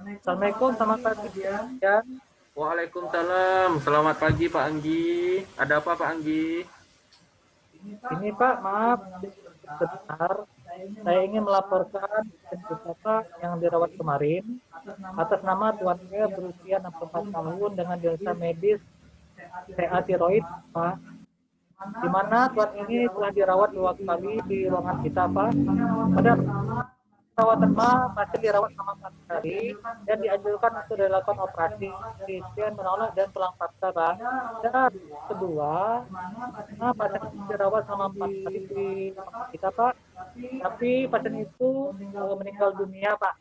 Assalamualaikum, selamat pagi ya. Waalaikumsalam. Selamat pagi Pak Anggi. Ada apa Pak Anggi? Ini Pak, maaf sebentar. Saya ingin melaporkan pasien Bapak yang dirawat kemarin atas nama Tuan E berusia 64 tahun dengan diagnosa medis TA tiroid, Pak. Di mana Tuan ini telah dirawat 2 kali di ruangan kita, Pak. Pada perawatan pasien dirawat selama 4 hari dan dianjurkan untuk dilakukan operasi pasien menolak dan tulang paksa, Pak. Dan kedua, pasien itu dirawat selama 4 hari di ruangan kita, Pak. Tapi pasien itu meninggal dunia, Pak.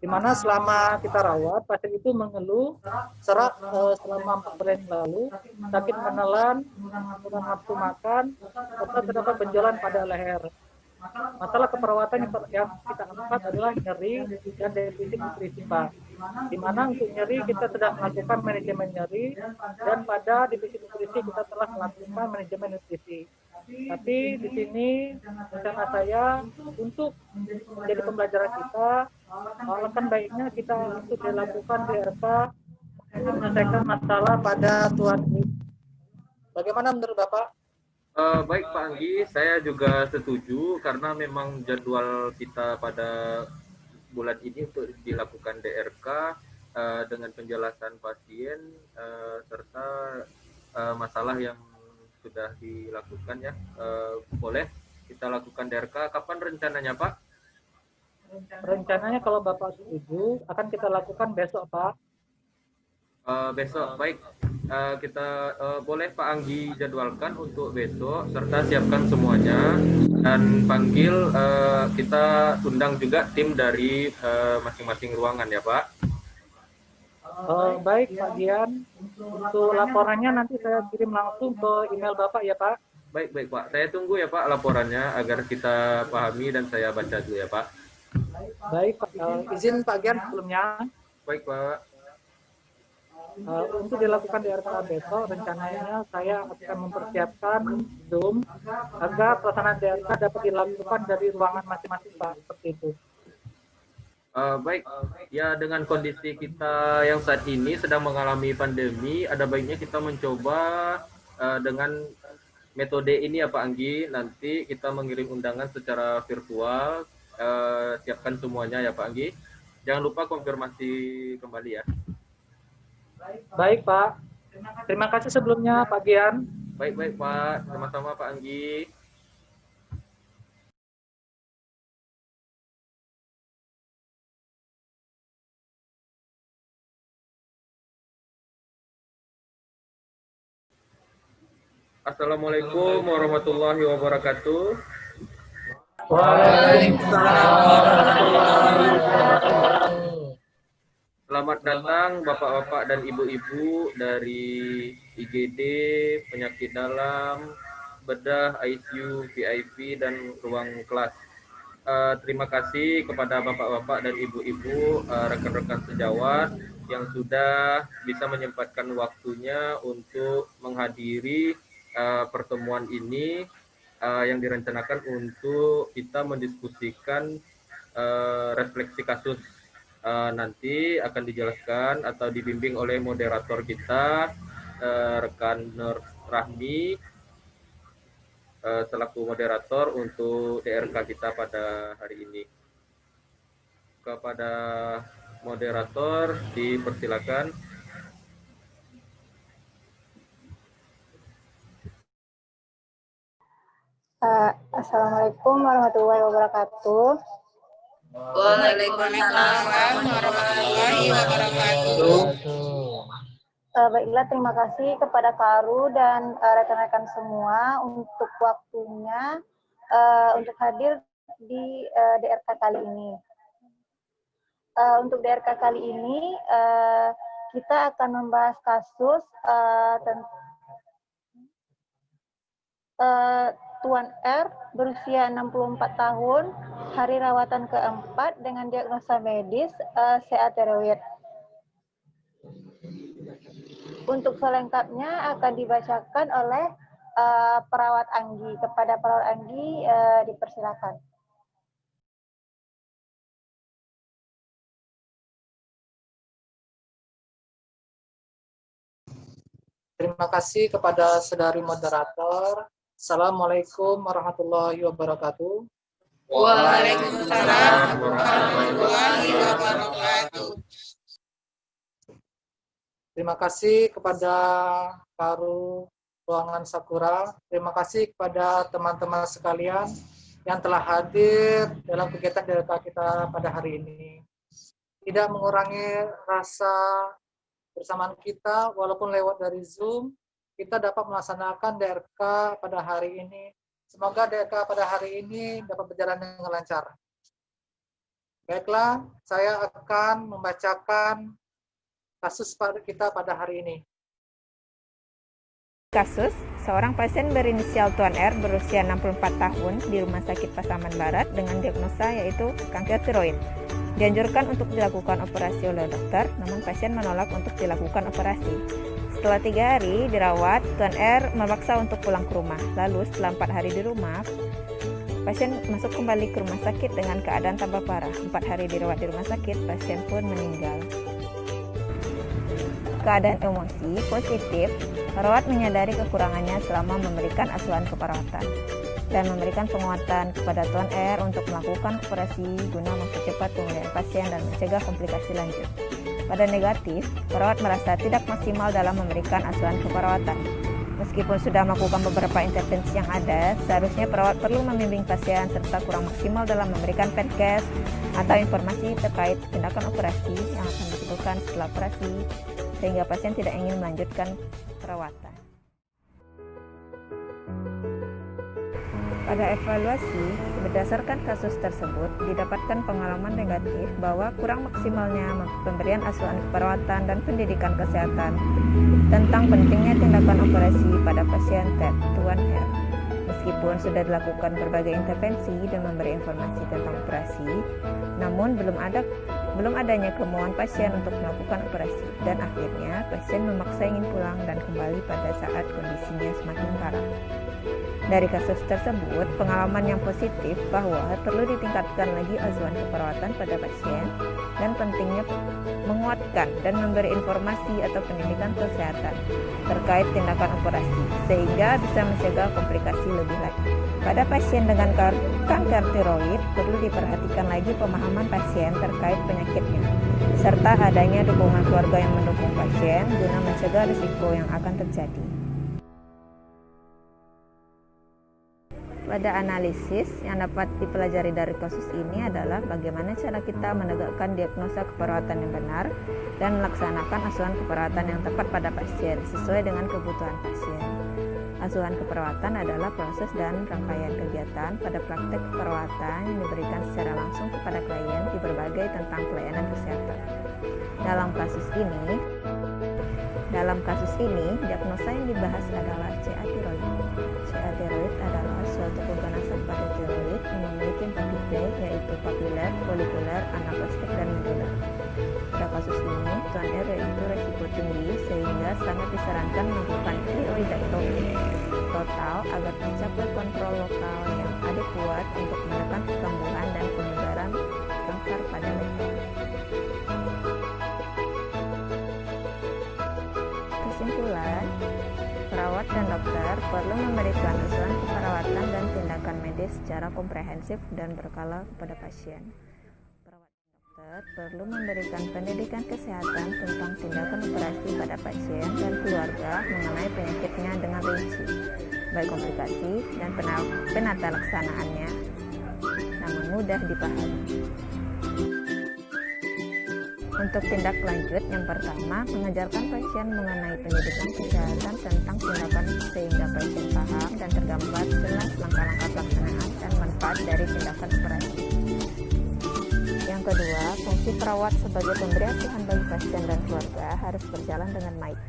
Di mana selama kita rawat, pasien itu mengeluh serak selama 4 bulan yang lalu, sakit menelan, kurang nafsu makan, serta terdapat benjolan pada leher. Masalah keperawatan yang kita angkat adalah nyeri dan defisit nutrisi, Pak. Di mana untuk nyeri kita sedang melakukan manajemen nyeri dan pada defisit nutrisi kita telah melakukan manajemen nutrisi. Tapi di sini rencana saya untuk menjadi pembelajaran kita, alangkah baiknya kita untuk dilakukan DRK untuk menyelesaikan masalah pada Tuhan ini. Bagaimana menurut Bapak? Baik Pak Anggi, saya juga setuju karena memang jadwal kita pada bulan ini untuk dilakukan DRK dengan penjelasan pasien serta masalah yang sudah dilakukan ya. Boleh kita lakukan DRK. Kapan rencananya Pak? Rencananya kalau Bapak setuju akan kita lakukan besok, Pak. Besok baik. Kita boleh Pak Anggi jadwalkan untuk besok serta siapkan semuanya dan panggil kita undang juga tim dari masing-masing ruangan ya Pak. Baik Pak Dian, untuk laporannya nanti saya kirim langsung ke email Bapak ya Pak. Baik baik Pak, saya tunggu ya Pak laporannya agar kita pahami dan saya baca dulu ya Pak. Baik Pak, izin Pak Dian sebelumnya. Baik Pak. Untuk dilakukan di RK besok, rencananya saya akan mempersiapkan Zoom agar pelaksanaan DRK dapat dilakukan dari ruangan masing-masing Pak, seperti itu. Baik, ya dengan kondisi kita yang saat ini sedang mengalami pandemi, ada baiknya kita mencoba dengan metode ini ya Pak Anggi. Nanti kita mengirim undangan secara virtual. Siapkan semuanya ya Pak Anggi. Jangan lupa konfirmasi kembali ya. Baik Pak, terima kasih sebelumnya Pak Gian. Baik baik Pak, sama-sama Pak Anggi. Assalamualaikum warahmatullahi wabarakatuh. Waalaikumsalam warahmatullahi wabarakatuh. Selamat datang Bapak-bapak dan Ibu-ibu dari IGD, penyakit dalam, bedah, ICU, VIP, dan ruang kelas. Terima kasih kepada Bapak-bapak dan Ibu-ibu, rekan-rekan sejawat yang sudah bisa menyempatkan waktunya untuk menghadiri pertemuan ini yang direncanakan untuk kita mendiskusikan refleksi kasus. Nanti akan dijelaskan atau dibimbing oleh moderator kita, rekan Nur Rahmi, selaku moderator untuk DRK kita pada hari ini. Kepada moderator dipersilakan. Assalamualaikum warahmatullahi wabarakatuh. Waalaikumsalam warahmatullahi wabarakatuh. Baiklah, terima kasih kepada Karu dan rekan-rekan semua untuk waktunya untuk hadir di DRK kali ini. Untuk DRK kali ini kita akan membahas kasus Tuan R berusia 64 tahun, hari rawatan keempat dengan diagnosa medis CA tiroid. Untuk selengkapnya akan dibacakan oleh perawat Anggi. Kepada perawat Anggi dipersilakan. Terima kasih kepada saudari moderator. Assalamualaikum warahmatullahi wabarakatuh. Waalaikumsalam warahmatullahi wabarakatuh. Terima kasih kepada Karu Ruangan Sakura. Terima kasih kepada teman-teman sekalian yang telah hadir dalam kegiatan DRK kita pada hari ini. Tidak mengurangi rasa bersamaan kita, walaupun lewat dari Zoom, kita dapat melaksanakan DRK pada hari ini. Semoga DRK pada hari ini dapat berjalan dengan lancar. Baiklah, saya akan membacakan kasus kita pada hari ini. Kasus, seorang pasien berinisial Tuan R berusia 64 tahun di Rumah Sakit Pasaman Barat dengan diagnosa yaitu kanker tiroid. Dianjurkan untuk dilakukan operasi oleh dokter, namun pasien menolak untuk dilakukan operasi. Setelah 3 hari dirawat, Tuan R memaksa untuk pulang ke rumah. Lalu setelah 4 hari di rumah, pasien masuk kembali ke rumah sakit dengan keadaan tambah parah. 4 hari dirawat di rumah sakit, pasien pun meninggal. Keadaan emosi positif, perawat menyadari kekurangannya selama memberikan asuhan keperawatan dan memberikan penguatan kepada Tuan R untuk melakukan operasi guna mempercepat pemulihan pasien dan mencegah komplikasi lanjut. Pada negatif, perawat merasa tidak maksimal dalam memberikan asuhan keperawatan. Meskipun sudah melakukan beberapa intervensi yang ada, seharusnya perawat perlu membimbing pasien serta kurang maksimal dalam memberikan penkes atau informasi terkait tindakan operasi yang akan dilakukan setelah operasi, sehingga pasien tidak ingin melanjutkan perawatan. Pada evaluasi, berdasarkan kasus tersebut, didapatkan pengalaman negatif bahwa kurang maksimalnya pemberian asuhan keperawatan dan pendidikan kesehatan tentang pentingnya tindakan operasi pada pasien Tuan R. Meskipun sudah dilakukan berbagai intervensi dan memberi informasi tentang operasi, namun belum adanya kemauan pasien untuk melakukan operasi, dan akhirnya pasien memaksa ingin pulang dan kembali pada saat kondisinya semakin parah. Dari kasus tersebut, pengalaman yang positif bahwa perlu ditingkatkan lagi asuhan keperawatan pada pasien dan pentingnya menguatkan dan memberi informasi atau pendidikan kesehatan terkait tindakan operasi sehingga bisa mencegah komplikasi lebih lanjut. Pada pasien dengan kanker tiroid, perlu diperhatikan lagi pemahaman pasien terkait penyakitnya serta adanya dukungan keluarga yang mendukung pasien guna mencegah risiko yang akan terjadi. Pada analisis yang dapat dipelajari dari kasus ini adalah bagaimana cara kita menegakkan diagnosa keperawatan yang benar dan melaksanakan asuhan keperawatan yang tepat pada pasien sesuai dengan kebutuhan pasien. Asuhan keperawatan adalah proses dan rangkaian kegiatan pada praktek keperawatan yang diberikan secara langsung kepada klien di berbagai tentang pelayanan kesehatan. Dalam kasus ini, diagnosa yang dibahas adalah CA tiroid. CA tiroid adalah suatu keganasan pada tiroid yang memiliki 4 tipe, yaitu papiler, folikuler, anaplastik, dan medular. Pada kasus ini, Tuan R yaitu resiko tinggi sehingga sangat disarankan melakukan tiroidektomi total agar mencapai kontrol lokal yang adekuat untuk menekan perkambuhan dan penyebaran kanker pada leher. Kesimpulan, perawat dan dokter perlu memberikan asuhan keperawatan dan tindakan medis secara komprehensif dan berkala kepada pasien. Perawat dan dokter perlu memberikan pendidikan kesehatan tentang tindakan operasi pada pasien dan keluarga mengenai penyakitnya dengan rinci, baik komplikasi dan penata laksanaannya, namun mudah dipahami. Untuk tindak lanjut, yang pertama, mengajarkan pasien mengenai pendidikan kesehatan tentang tindakan sehingga pasien paham dan tergambar jelas langkah-langkah pelaksanaan dan manfaat dari tindakan operasi. Yang kedua, fungsi perawat sebagai pemberi asuhan bagi pasien dan keluarga harus berjalan dengan baik,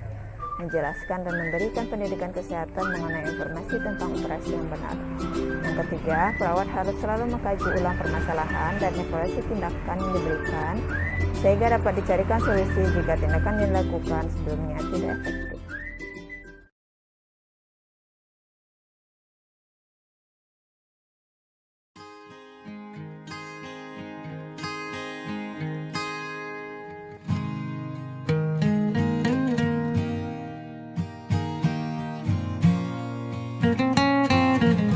menjelaskan dan memberikan pendidikan kesehatan mengenai informasi tentang operasi yang benar. Yang ketiga, perawat harus selalu mengkaji ulang permasalahan dan evaluasi tindakan yang diberikan sehingga dapat dicarikan solusi jika tindakan yang dilakukan sebelumnya tidak efektif. kasih.